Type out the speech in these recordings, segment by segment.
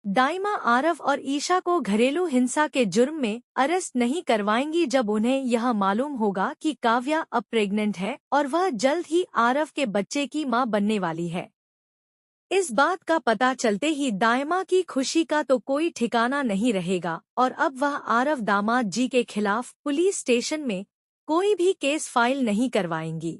दाइमा आरव और ईशा को घरेलू हिंसा के जुर्म में अरेस्ट नहीं करवाएंगी जब उन्हें यह मालूम होगा कि काव्या अब प्रेग्नेंट है और वह जल्द ही आरव के बच्चे की मां बनने वाली है। इस बात का पता चलते ही दाइमा की खुशी का तो कोई ठिकाना नहीं रहेगा और अब वह आरव दामाद जी के खिलाफ पुलिस स्टेशन में कोई भी केस फाइल नहीं करवाएंगी।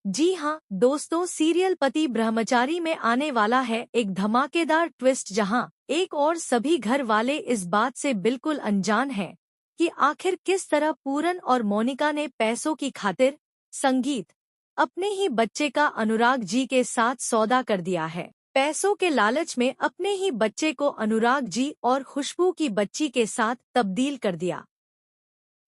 जी हाँ दोस्तों, सीरियल पति ब्रह्मचारी में आने वाला है एक धमाकेदार ट्विस्ट, जहां एक और सभी घर वाले इस बात से बिल्कुल अनजान हैं कि आखिर किस तरह पूरन और मोनिका ने पैसों की खातिर संगीत अपने ही बच्चे का अनुराग जी के साथ सौदा कर दिया है। पैसों के लालच में अपने ही बच्चे को अनुराग जी और खुशबू की बच्ची के साथ तब्दील कर दिया।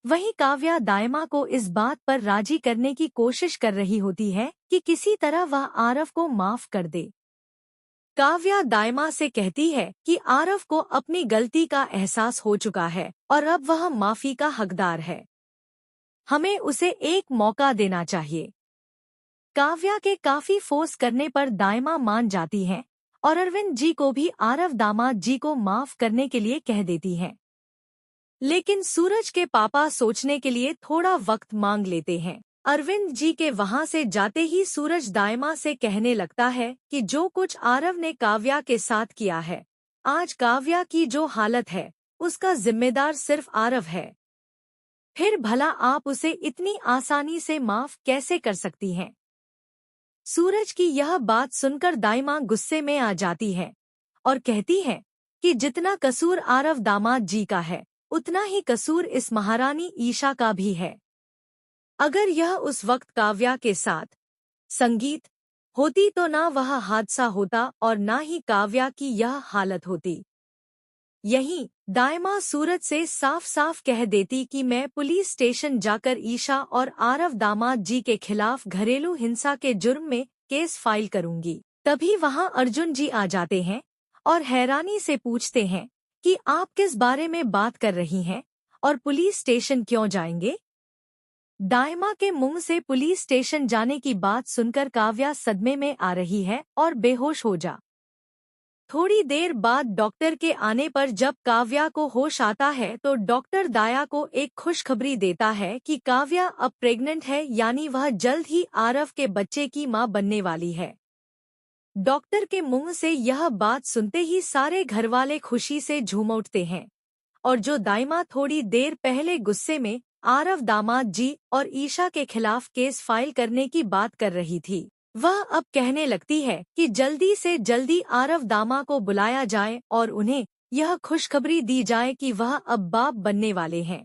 वहीं काव्या दाइमा को इस बात पर राजी करने की कोशिश कर रही होती है कि किसी तरह वह आरव को माफ कर दे। काव्या दाइमा से कहती है कि आरव को अपनी गलती का एहसास हो चुका है और अब वह माफी का हकदार है। हमें उसे एक मौका देना चाहिए। काव्या के काफी फोर्स करने पर दाइमा मान जाती हैं और अरविंद जी को भी आरव दामाद जी को माफ करने के लिए कह देती हैं। लेकिन सूरज के पापा सोचने के लिए थोड़ा वक्त मांग लेते हैं। अरविंद जी के वहां से जाते ही सूरज दाइमा से कहने लगता है कि जो कुछ आरव ने काव्या के साथ किया है, आज काव्या की जो हालत है उसका जिम्मेदार सिर्फ आरव है। फिर भला आप उसे इतनी आसानी से माफ कैसे कर सकती हैं? सूरज की यह बात सुनकर दाइमा गुस्से में आ जाती है और कहती है कि जितना कसूर आरव दामाद जी का है उतना ही कसूर इस महारानी ईशा का भी है। अगर यह उस वक्त काव्या के साथ संगीत होती तो ना वह हादसा होता और ना ही काव्या की यह हालत होती। यहीं दाइमा सूरज से साफ साफ कह देती कि मैं पुलिस स्टेशन जाकर ईशा और आरव दामाद जी के खिलाफ घरेलू हिंसा के जुर्म में केस फाइल करूंगी। तभी वहां अर्जुन जी आ जाते हैं और हैरानी से पूछते हैं कि आप किस बारे में बात कर रही हैं और पुलिस स्टेशन क्यों जाएंगे? दाइमा के मुंह से पुलिस स्टेशन जाने की बात सुनकर काव्या सदमे में आ रही है और बेहोश हो जा। थोड़ी देर बाद डॉक्टर के आने पर जब काव्या को होश आता है तो डॉक्टर दाया को एक खुशखबरी देता है कि काव्या अब प्रेग्नेंट है, यानी वह जल्द ही आरव के बच्चे की मां बनने वाली है। डॉक्टर के मुंह से यह बात सुनते ही सारे घरवाले खुशी से झूम उठते हैं और जो दाइमा थोड़ी देर पहले गुस्से में आरव दामाद जी और ईशा के खिलाफ केस फाइल करने की बात कर रही थी, वह अब कहने लगती है कि जल्दी से जल्दी आरव दामा को बुलाया जाए और उन्हें यह खुशखबरी दी जाए कि वह अब बाप बनने वाले हैं।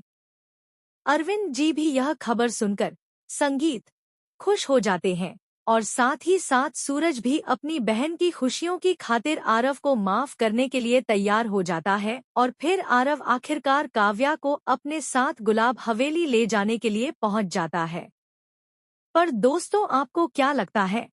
अरविंद जी भी यह खबर सुनकर संगीत खुश हो जाते हैं और साथ ही साथ सूरज भी अपनी बहन की खुशियों की खातिर आरव को माफ करने के लिए तैयार हो जाता है और फिर आरव आखिरकार काव्या को अपने साथ गुलाब हवेली ले जाने के लिए पहुंच जाता है। पर दोस्तों, आपको क्या लगता है,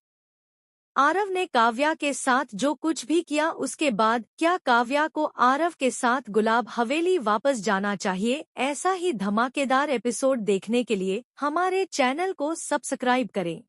आरव ने काव्या के साथ जो कुछ भी किया उसके बाद क्या काव्या को आरव के साथ गुलाब हवेली वापस जाना चाहिए? ऐसा ही धमाकेदार एपिसोड देखने के लिए हमारे चैनल को सब्सक्राइब करें।